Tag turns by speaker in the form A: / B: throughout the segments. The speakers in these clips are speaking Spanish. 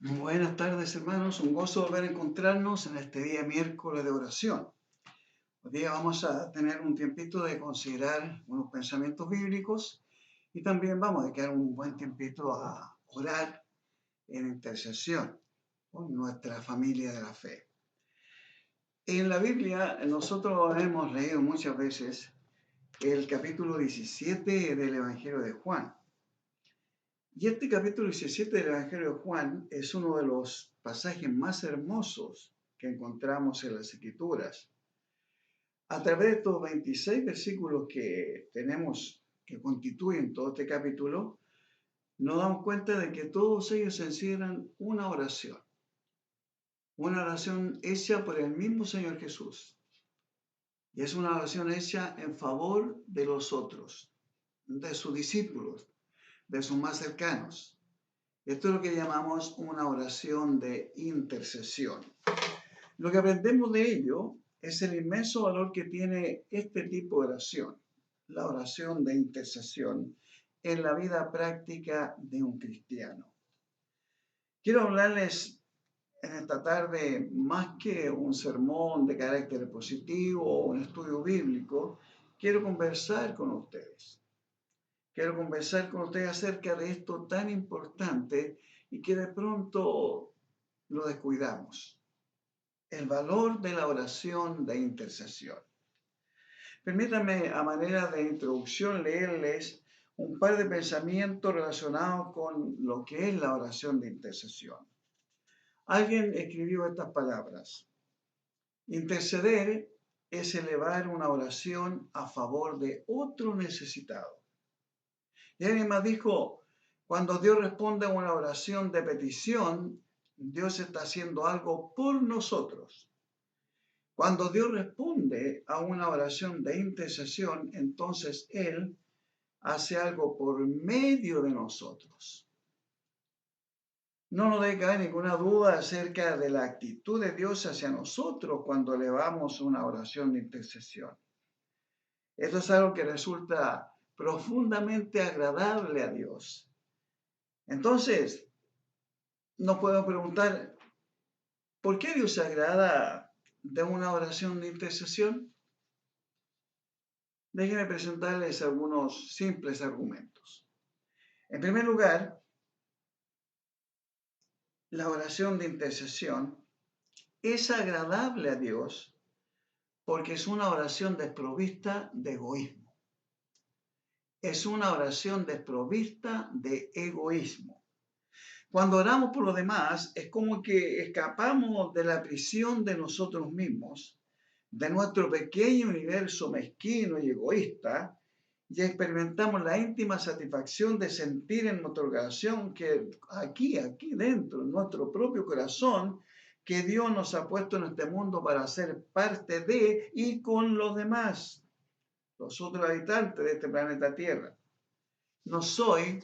A: Buenas tardes, hermanos. Un gozo volver a encontrarnos en este día miércoles de oración. Hoy día vamos a tener un tiempito de considerar unos pensamientos bíblicos y también vamos a dedicar un buen tiempito a orar en intercesión con nuestra familia de la fe. En la Biblia nosotros hemos leído muchas veces el capítulo 17 del Evangelio de Juan. Y este capítulo 17 del Evangelio de Juan es uno de los pasajes más hermosos que encontramos en las Escrituras. A través de estos 26 versículos que tenemos, que constituyen todo este capítulo, nos damos cuenta de que todos ellos encierran una oración hecha por el mismo Señor Jesús. Y es una oración hecha en favor de los otros, de sus discípulos, de sus más cercanos. Esto es lo que llamamos una oración de intercesión. Lo que aprendemos de ello es el inmenso valor que tiene este tipo de oración, la oración de intercesión, en la vida práctica de un cristiano. Quiero hablarles en esta tarde, más que un sermón de carácter positivo o un estudio bíblico, quiero conversar con ustedes. Quiero conversar con ustedes acerca de esto tan importante y que de pronto lo descuidamos. El valor de la oración de intercesión. Permítanme, a manera de introducción, leerles un par de pensamientos relacionados con lo que es la oración de intercesión. Alguien escribió estas palabras: interceder es elevar una oración a favor de otro necesitado. Y alguien más dijo: cuando Dios responde a una oración de petición, Dios está haciendo algo por nosotros. Cuando Dios responde a una oración de intercesión, entonces Él hace algo por medio de nosotros. No nos debe caber ninguna duda acerca de la actitud de Dios hacia nosotros cuando elevamos una oración de intercesión. Esto es algo que resulta profundamente agradable a Dios. Entonces, nos podemos preguntar, ¿por qué Dios se agrada de una oración de intercesión? Déjenme presentarles algunos simples argumentos. En primer lugar, la oración de intercesión es agradable a Dios porque es una oración desprovista de egoísmo. Es una oración desprovista de egoísmo. Cuando oramos por los demás, es como que escapamos de la prisión de nosotros mismos, de nuestro pequeño universo mezquino y egoísta, y experimentamos la íntima satisfacción de sentir en nuestra oración que aquí dentro, en nuestro propio corazón, que Dios nos ha puesto en este mundo para ser parte de y con los demás, los otros habitantes de este planeta Tierra. No soy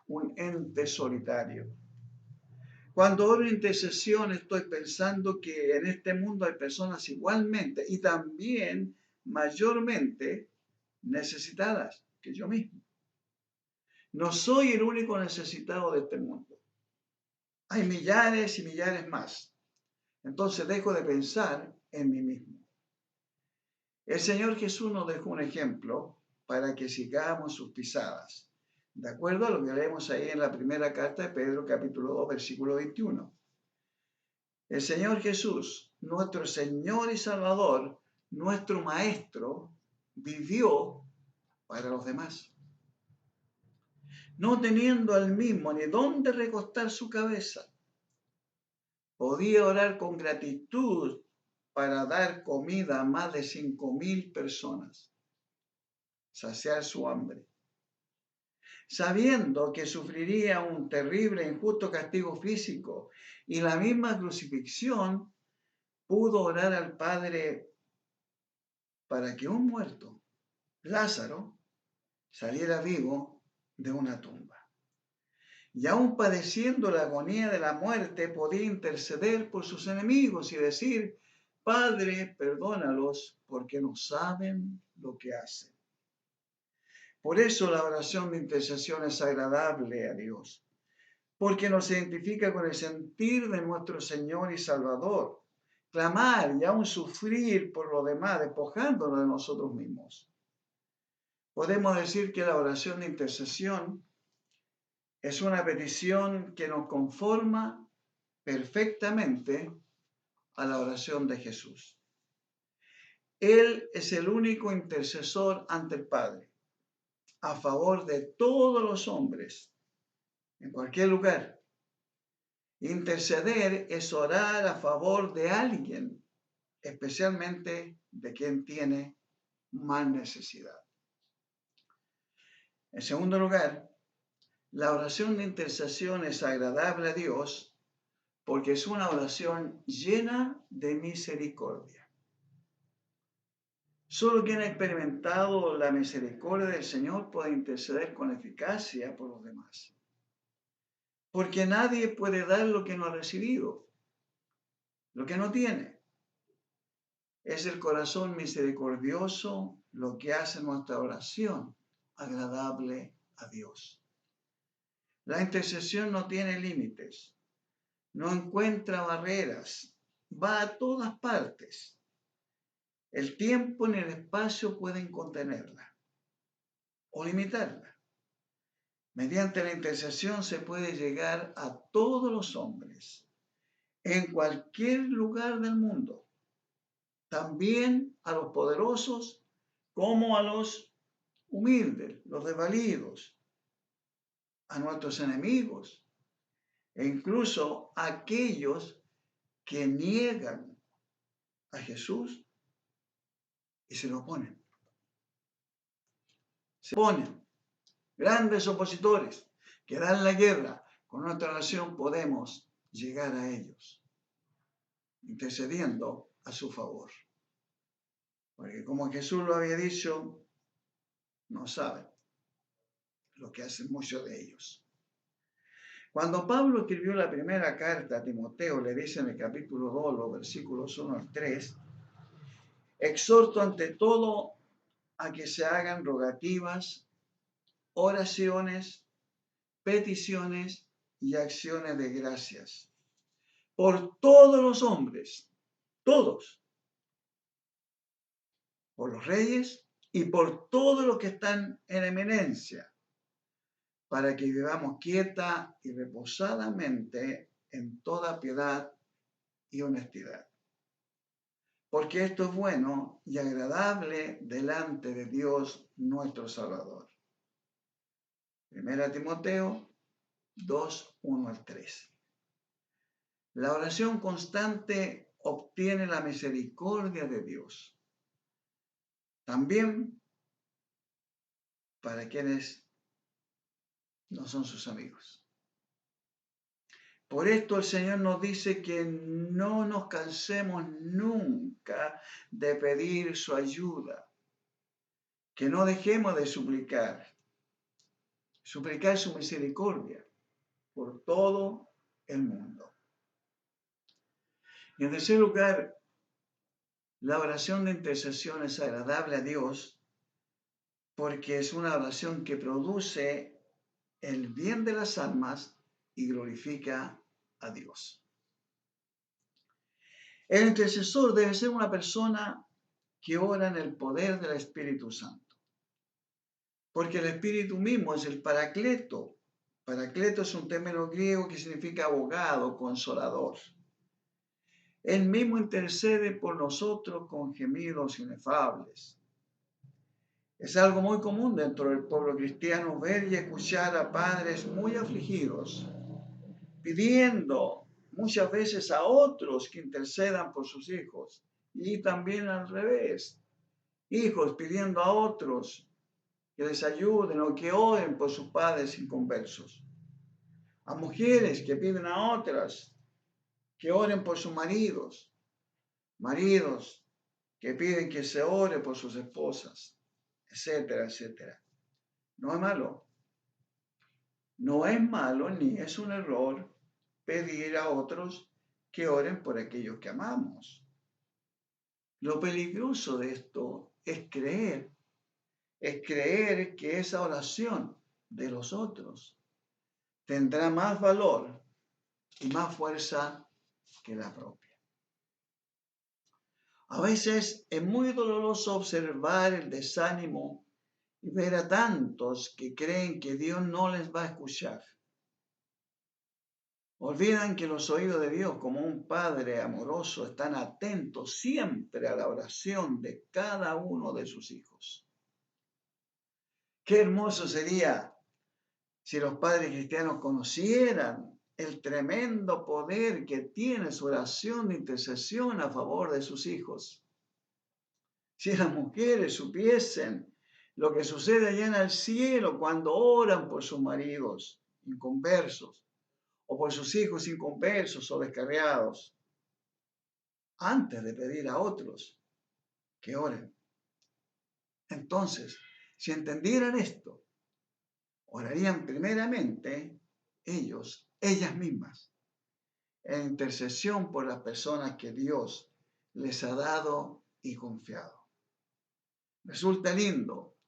A: un ente solitario. Cuando oro en intercesión estoy pensando que en este mundo hay personas igualmente y también mayormente necesitadas que yo mismo. No soy el único necesitado de este mundo. Hay millares y millares más. Entonces dejo de pensar en mí mismo. El Señor Jesús nos dejó un ejemplo para que sigamos sus pisadas. De acuerdo a lo que leemos ahí en la primera carta de Pedro, capítulo 2, versículo 21. El Señor Jesús, nuestro Señor y Salvador, nuestro Maestro, vivió para los demás, no teniendo al mismo ni dónde recostar su cabeza. Podía orar con gratitud para dar comida a más de 5,000 personas, saciar su hambre. Sabiendo que sufriría un terrible e injusto castigo físico y la misma crucifixión, pudo orar al Padre para que un muerto, Lázaro, saliera vivo de una tumba. Y aún padeciendo la agonía de la muerte, podía interceder por sus enemigos y decir: Padre, perdónalos porque no saben lo que hacen. Por eso la oración de intercesión es agradable a Dios, porque nos identifica con el sentir de nuestro Señor y Salvador. Clamar y aún sufrir por lo demás, despojándonos de nosotros mismos. Podemos decir que la oración de intercesión es una petición que nos conforma perfectamente a la oración de Jesús. Él es el único intercesor ante el Padre, a favor de todos los hombres, en cualquier lugar. Interceder es orar a favor de alguien, especialmente de quien tiene más necesidad. En segundo lugar, la oración de intercesión es agradable a Dios porque es una oración llena de misericordia. Solo quien ha experimentado la misericordia del Señor puede interceder con eficacia por los demás. Porque nadie puede dar lo que no ha recibido, lo que no tiene. Es el corazón misericordioso lo que hace nuestra oración agradable a Dios. La intercesión no tiene límites, no encuentra barreras, va a todas partes. El tiempo ni el espacio pueden contenerla o limitarla. Mediante la intercesión se puede llegar a todos los hombres, en cualquier lugar del mundo, también a los poderosos como a los humildes, los desvalidos, a nuestros enemigos e incluso a aquellos que niegan a Jesús y se lo oponen. Se oponen, grandes opositores que dan la guerra. Con nuestra oración podemos llegar a ellos, intercediendo a su favor. Porque como Jesús lo había dicho, no saben lo que hacen muchos de ellos. Cuando Pablo escribió la primera carta a Timoteo, le dice en el capítulo 2, los versículos 1 al 3, exhorto ante todo a que se hagan rogativas, oraciones, peticiones y acciones de gracias por todos los hombres, todos, por los reyes y por todos los que están en eminencia, para que vivamos quieta y reposadamente en toda piedad y honestidad. Porque esto es bueno y agradable delante de Dios nuestro Salvador. Primera Timoteo 2, 1 al 3. La oración constante obtiene la misericordia de Dios. También para quienes no son sus amigos. Por esto el Señor nos dice que no nos cansemos nunca de pedir su ayuda, que no dejemos de suplicar su misericordia por todo el mundo. Y en tercer lugar, la oración de intercesión es agradable a Dios porque es una oración que produce el bien de las almas y glorifica a Dios. El intercesor debe ser una persona que ora en el poder del Espíritu Santo, porque el Espíritu mismo es el Paracleto. Paracleto es un término griego que significa abogado, consolador. Él mismo intercede por nosotros con gemidos inefables. Es algo muy común dentro del pueblo cristiano ver y escuchar a padres muy afligidos, pidiendo muchas veces a otros que intercedan por sus hijos, y también al revés, hijos pidiendo a otros que les ayuden o que oren por sus padres inconversos, a mujeres que piden a otras que oren por sus maridos, maridos que piden que se ore por sus esposas, etcétera, etcétera. No es malo. No es malo ni es un error pedir a otros que oren por aquellos que amamos. Lo peligroso de esto es creer que esa oración de los otros tendrá más valor y más fuerza que la propia. A veces es muy doloroso observar el desánimo y ver a tantos que creen que Dios no les va a escuchar. Olvidan que los oídos de Dios, como un Padre amoroso, están atentos siempre a la oración de cada uno de sus hijos. Qué hermoso sería si los padres cristianos conocieran el tremendo poder que tiene su oración de intercesión a favor de sus hijos. Si las mujeres supiesen lo que sucede allá en el cielo cuando oran por sus maridos inconversos o por sus hijos inconversos o descarriados, antes de pedir a otros que oren. Entonces, si entendieran esto, orarían primeramente ellas mismas, en intercesión por las personas que Dios les ha dado y confiado. Resulta lindo,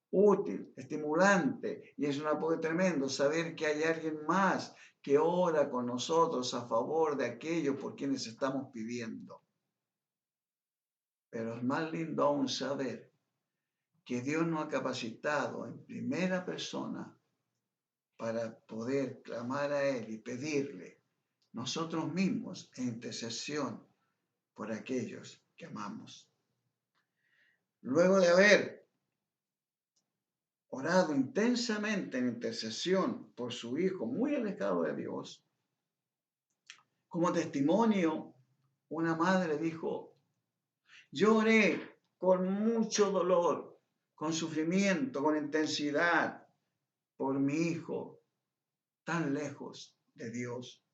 A: útil, estimulante y es un apoyo tremendo saber que hay alguien más que ora con nosotros a favor de aquellos por quienes estamos pidiendo. Pero es más lindo aún saber que Dios nos ha capacitado en primera persona para poder clamar a Él y pedirle nosotros mismos en intercesión por aquellos que amamos. Luego de haber orado intensamente en intercesión por su hijo muy alejado de Dios, como testimonio, una madre dijo: yo oré con mucho dolor, con sufrimiento, con intensidad por mi hijo tan lejos de Dios.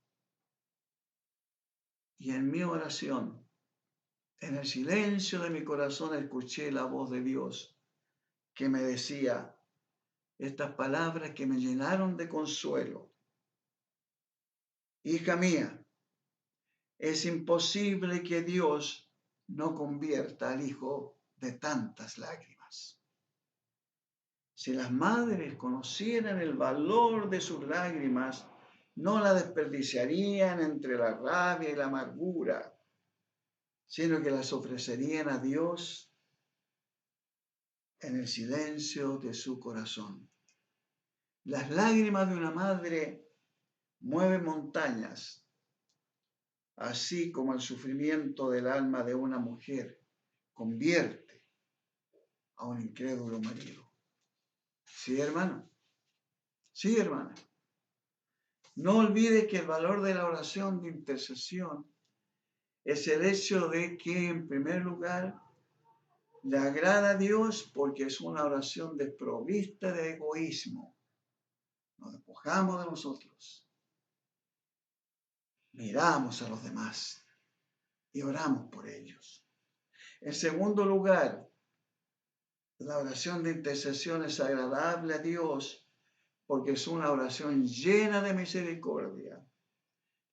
A: Y en mi oración, en el silencio de mi corazón, escuché la voz de Dios que me decía estas palabras que me llenaron de consuelo. Hija mía, es imposible que Dios no convierta al hijo de tantas lágrimas. Si las madres conocieran el valor de sus lágrimas, no la desperdiciarían entre la rabia y la amargura, sino que las ofrecerían a Dios en el silencio de su corazón. Las lágrimas de una madre mueven montañas, así como el sufrimiento del alma de una mujer convierte a un incrédulo marido. Sí, hermano. Sí, hermana. No olvides que el valor de la oración de intercesión es el hecho de que, en primer lugar, le agrada a Dios porque es una oración desprovista de egoísmo. Nos despojamos de nosotros, miramos a los demás y oramos por ellos. En segundo lugar, la oración de intercesión es agradable a Dios porque es una oración llena de misericordia.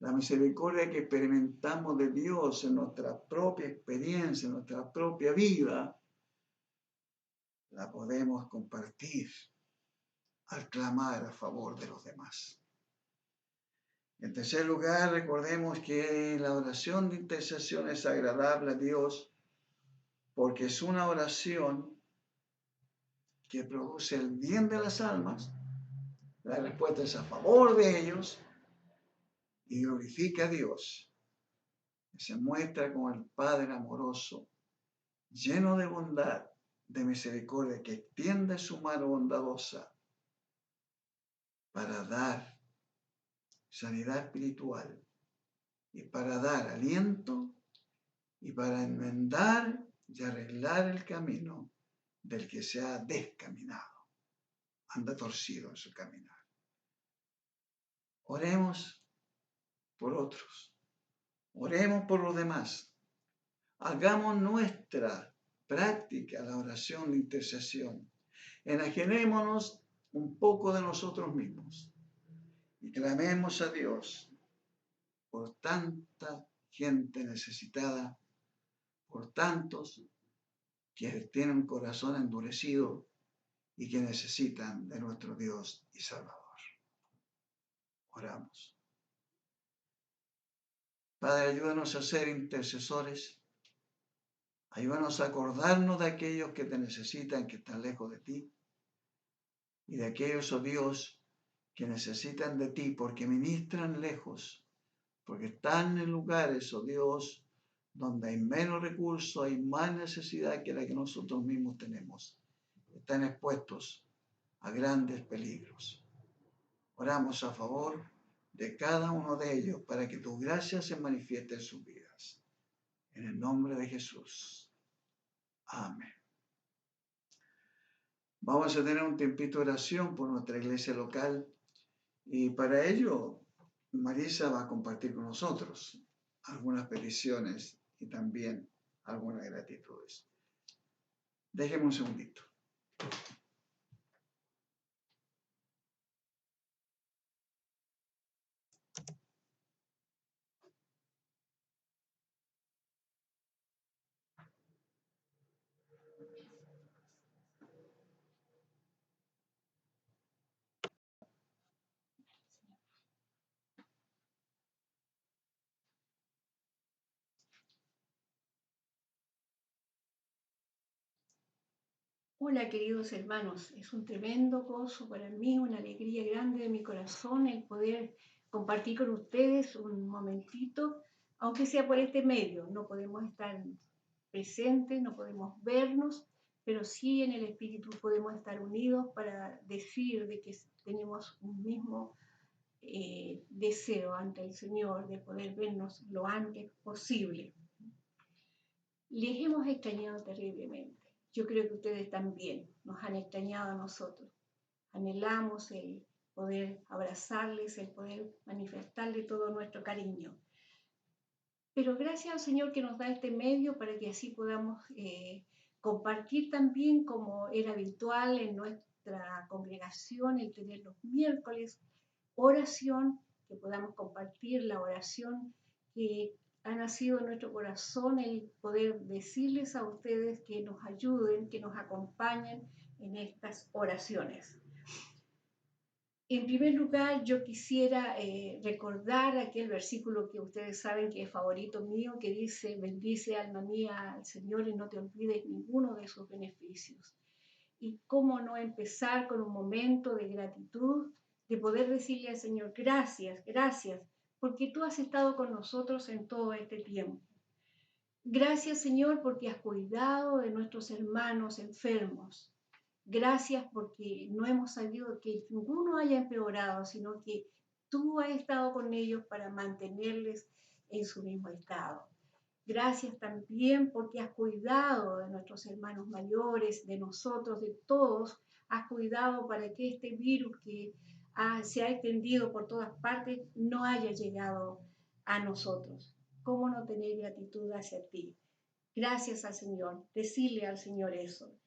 A: La misericordia que experimentamos de Dios en nuestra propia experiencia, en nuestra propia vida, la podemos compartir al clamar a favor de los demás. En tercer lugar, recordemos que la oración de intercesión es agradable a Dios porque es una oración que produce el bien de las almas. La respuesta es a favor de ellos y glorifica a Dios. Se muestra como el Padre amoroso, lleno de bondad, de misericordia, que extiende su mano bondadosa para dar sanidad espiritual y para dar aliento y para enmendar y arreglar el camino del que se ha descaminado, anda torcido en su caminar. Oremos por otros, oremos por los demás, hagamos nuestra práctica la oración de intercesión, enajenémonos un poco de nosotros mismos y clamemos a Dios por tanta gente necesitada, por tantos que tienen un corazón endurecido y que necesitan de nuestro Dios y Salvador. Oramos. Padre, ayúdanos a ser intercesores. Ayúdanos a acordarnos de aquellos que te necesitan, que están lejos de ti. Y de aquellos, oh Dios, que necesitan de ti porque ministran lejos, porque están en lugares, oh Dios, donde hay menos recursos, hay más necesidad que la que nosotros mismos tenemos. Están expuestos a grandes peligros. Oramos a favor de cada uno de ellos para que tu gracia se manifieste en sus vidas. En el nombre de Jesús. Amén. Vamos a tener un tiempito de oración por nuestra iglesia local y para ello Marisa va a compartir con nosotros algunas peticiones y también algunas gratitudes. Déjeme un segundito.
B: Hola queridos hermanos, es un tremendo gozo para mí, una alegría grande de mi corazón el poder compartir con ustedes un momentito, aunque sea por este medio. No podemos estar presentes, no podemos vernos, pero sí en el espíritu podemos estar unidos para decir de que tenemos un mismo deseo ante el Señor de poder vernos lo antes posible. Les hemos extrañado terriblemente. Yo creo que ustedes también nos han extrañado a nosotros. Anhelamos el poder abrazarles, el poder manifestarles todo nuestro cariño. Pero gracias al Señor que nos da este medio para que así podamos compartir también, como era habitual en nuestra congregación, el tener los miércoles oración, que podamos compartir la oración que ha nacido en nuestro corazón, el poder decirles a ustedes que nos ayuden, que nos acompañen en estas oraciones. En primer lugar, yo quisiera recordar aquel versículo que ustedes saben que es favorito mío, que dice: bendice alma mía al Señor y no te olvides ninguno de sus beneficios. Y cómo no empezar con un momento de gratitud, de poder decirle al Señor: gracias, gracias, porque tú has estado con nosotros en todo este tiempo. Gracias, Señor, porque has cuidado de nuestros hermanos enfermos. Gracias porque no hemos sabido que ninguno haya empeorado, sino que tú has estado con ellos para mantenerles en su mismo estado. Gracias también porque has cuidado de nuestros hermanos mayores, de nosotros, de todos. Has cuidado para que este virus que se ha extendido por todas partes no haya llegado a nosotros. ¿Cómo no tener gratitud hacia ti? Gracias al Señor. Decirle al Señor eso.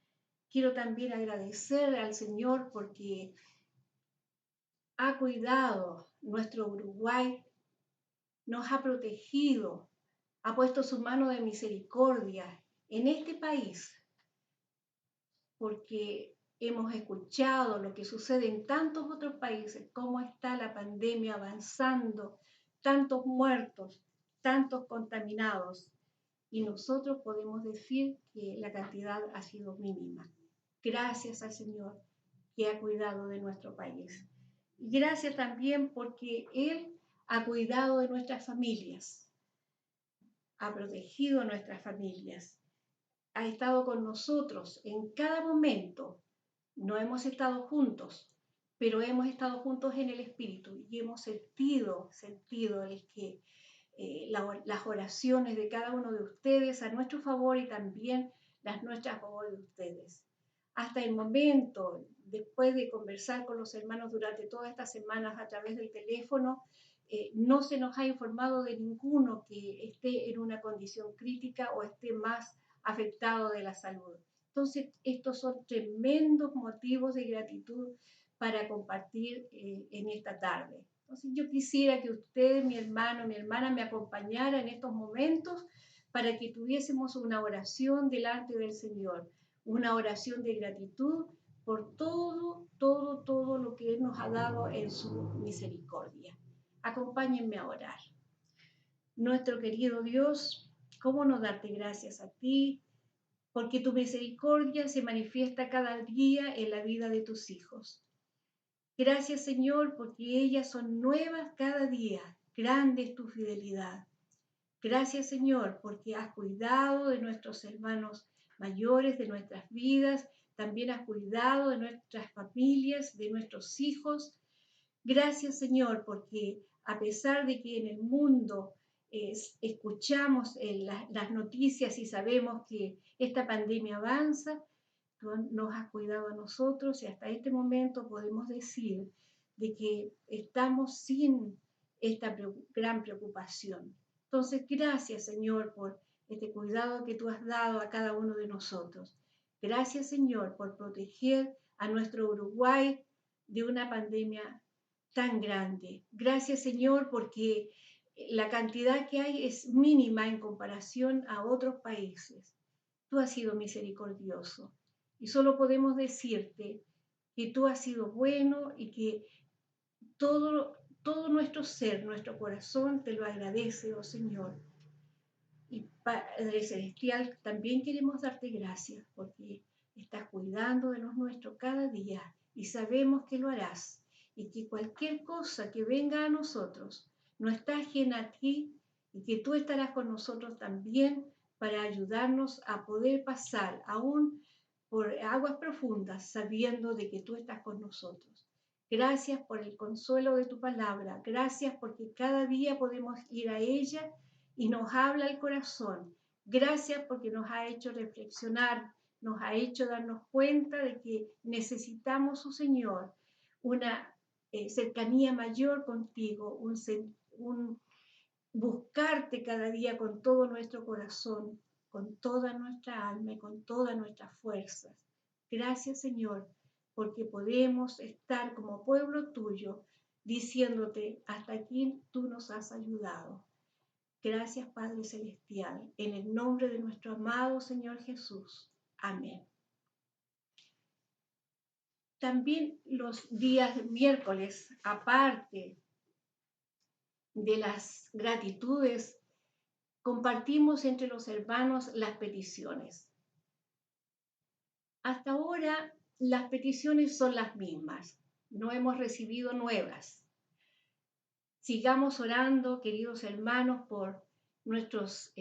B: Quiero también agradecer al Señor porque ha cuidado nuestro Uruguay, nos ha protegido, ha puesto su mano de misericordia en este país, porque hemos escuchado lo que sucede en tantos otros países, cómo está la pandemia avanzando, tantos muertos, tantos contaminados, y nosotros podemos decir que la cantidad ha sido mínima. Gracias al Señor que ha cuidado de nuestro país. Y gracias también porque Él ha cuidado de nuestras familias, ha protegido a nuestras familias, ha estado con nosotros en cada momento. No hemos estado juntos, pero hemos estado juntos en el Espíritu y hemos sentido el que las oraciones de cada uno de ustedes a nuestro favor y también las nuestras a favor de ustedes. Hasta el momento, después de conversar con los hermanos durante todas estas semanas a través del teléfono, no se nos ha informado de ninguno que esté en una condición crítica o esté más afectado de la salud. Entonces, estos son tremendos motivos de gratitud para compartir en esta tarde. Entonces, yo quisiera que usted, mi hermano, mi hermana, me acompañara en estos momentos para que tuviésemos una oración delante del Señor, una oración de gratitud por todo lo que Él nos ha dado en su misericordia. Acompáñenme a orar. Nuestro querido Dios, ¿cómo no darte gracias a ti? Porque tu misericordia se manifiesta cada día en la vida de tus hijos. Gracias, Señor, porque ellas son nuevas cada día. Grande es tu fidelidad. Gracias, Señor, porque has cuidado de nuestros hermanos mayores, de nuestras vidas. También has cuidado de nuestras familias, de nuestros hijos. Gracias, Señor, porque a pesar de que en el mundo escuchamos las noticias y sabemos que esta pandemia avanza, tú nos has cuidado a nosotros y hasta este momento podemos decir de que estamos sin esta gran preocupación. Entonces, gracias, Señor, por este cuidado que tú has dado a cada uno de nosotros. Gracias, Señor, por proteger a nuestro Uruguay de una pandemia tan grande. Gracias, Señor, porque la cantidad que hay es mínima en comparación a otros países. Tú has sido misericordioso y solo podemos decirte que tú has sido bueno y que todo nuestro ser, nuestro corazón te lo agradece, oh Señor. Y Padre Celestial, también queremos darte gracias porque estás cuidando de los nuestros cada día y sabemos que lo harás y que cualquier cosa que venga a nosotros no está ajena a ti y que tú estarás con nosotros también para ayudarnos a poder pasar aún por aguas profundas sabiendo de que tú estás con nosotros. Gracias por el consuelo de tu palabra. Gracias porque cada día podemos ir a ella y nos habla el corazón. Gracias porque nos ha hecho reflexionar, nos ha hecho darnos cuenta de que necesitamos, oh Señor, una cercanía mayor contigo, un buscarte cada día con todo nuestro corazón, con toda nuestra alma y con todas nuestras fuerzas. Gracias, Señor, porque podemos estar como pueblo tuyo diciéndote, hasta aquí tú nos has ayudado. Gracias, Padre Celestial, en el nombre de nuestro amado Señor Jesús. Amén. También los días miércoles, aparte de las gratitudes, compartimos entre los hermanos las peticiones. Hasta ahora las peticiones son las mismas, no hemos recibido nuevas. Sigamos orando, queridos hermanos, por nuestros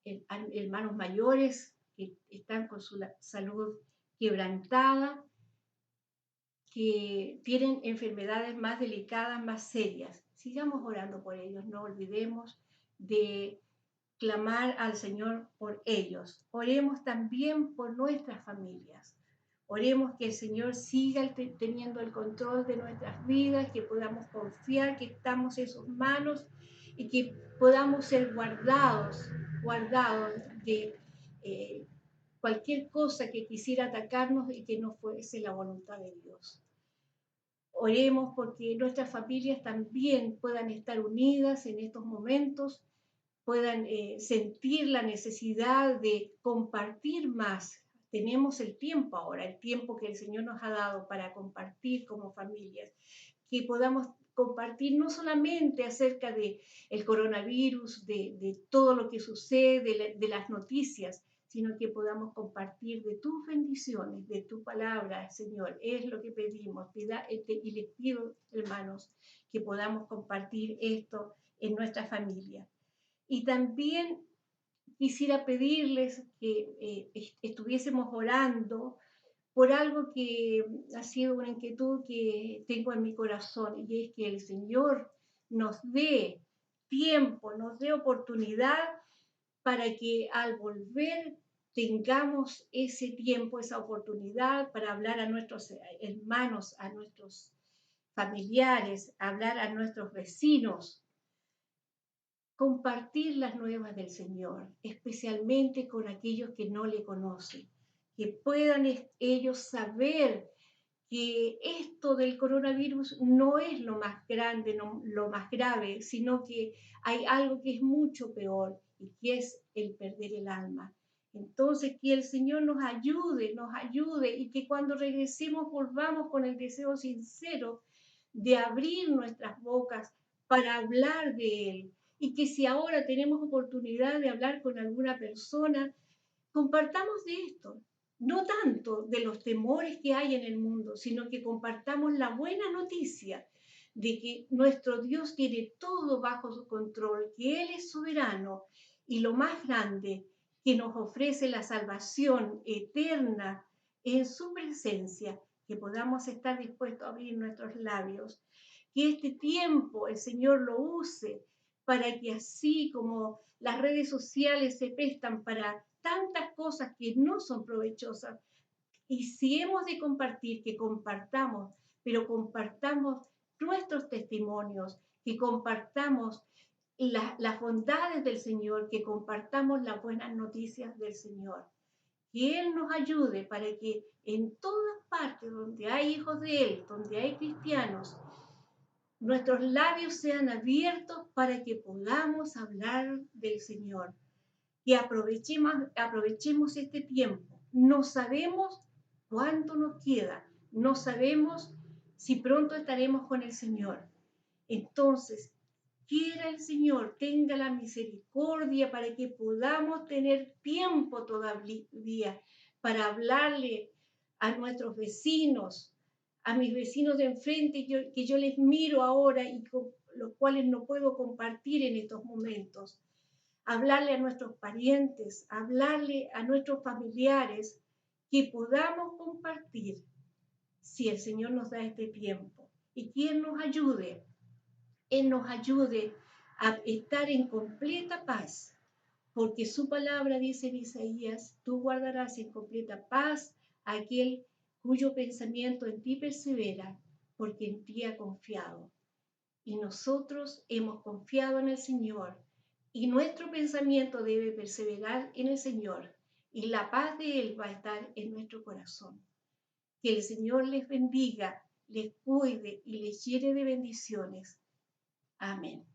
B: hermanos mayores que están con su salud quebrantada, que tienen enfermedades más delicadas, más serias. Sigamos orando por ellos, no olvidemos de clamar al Señor por ellos. Oremos también por nuestras familias. Oremos que el Señor siga teniendo el control de nuestras vidas, que podamos confiar que estamos en sus manos y que podamos ser guardados de cualquier cosa que quisiera atacarnos y que no fuese la voluntad de Dios. Oremos porque nuestras familias también puedan estar unidas en estos momentos, puedan sentir la necesidad de compartir más. Tenemos el tiempo ahora, el tiempo que el Señor nos ha dado para compartir como familias, que podamos compartir no solamente acerca del coronavirus, de todo lo que sucede, de las noticias, sino que podamos compartir de tus bendiciones, de tu palabra, Señor. Es lo que pedimos. Y les pido, hermanos, que podamos compartir esto en nuestra familia. Y también quisiera pedirles que estuviésemos orando por algo que ha sido una inquietud que tengo en mi corazón, y es que el Señor nos dé tiempo, nos dé oportunidad para que al volver tengamos ese tiempo, esa oportunidad para hablar a nuestros hermanos, a nuestros familiares, hablar a nuestros vecinos, compartir las nuevas del Señor, especialmente con aquellos que no le conocen, que puedan ellos saber que esto del coronavirus no es lo más grande, no, lo más grave, sino que hay algo que es mucho peor y que es el perder el alma. Entonces, que el Señor nos ayude y que cuando regresemos volvamos con el deseo sincero de abrir nuestras bocas para hablar de Él. Y que si ahora tenemos oportunidad de hablar con alguna persona, compartamos de esto. No tanto de los temores que hay en el mundo, sino que compartamos la buena noticia de que nuestro Dios tiene todo bajo su control, que Él es soberano y lo más grande, que nos ofrece la salvación eterna en su presencia, que podamos estar dispuestos a abrir nuestros labios, que este tiempo el Señor lo use para que así como las redes sociales se prestan para tantas cosas que no son provechosas, y si hemos de compartir, que compartamos, pero compartamos nuestros testimonios, que compartamos las bondades del Señor, que compartamos las buenas noticias del Señor. Que Él nos ayude para que en todas partes donde hay hijos de Él, donde hay cristianos, nuestros labios sean abiertos para que podamos hablar del Señor. Que aprovechemos este tiempo. No sabemos cuánto nos queda, no sabemos si pronto estaremos con el Señor. Entonces, quiera el Señor, tenga la misericordia para que podamos tener tiempo todavía para hablarle a nuestros vecinos, a mis vecinos de enfrente que yo les miro ahora y con los cuales no puedo compartir en estos momentos. Hablarle a nuestros parientes, hablarle a nuestros familiares, que podamos compartir si el Señor nos da este tiempo. Y que Él nos ayude a estar en completa paz, porque su palabra dice en Isaías, tú guardarás en completa paz a aquel cuyo pensamiento en ti persevera, porque en ti ha confiado. Y nosotros hemos confiado en el Señor y nuestro pensamiento debe perseverar en el Señor y la paz de Él va a estar en nuestro corazón. Que el Señor les bendiga, les cuide y les llene de bendiciones. Amén.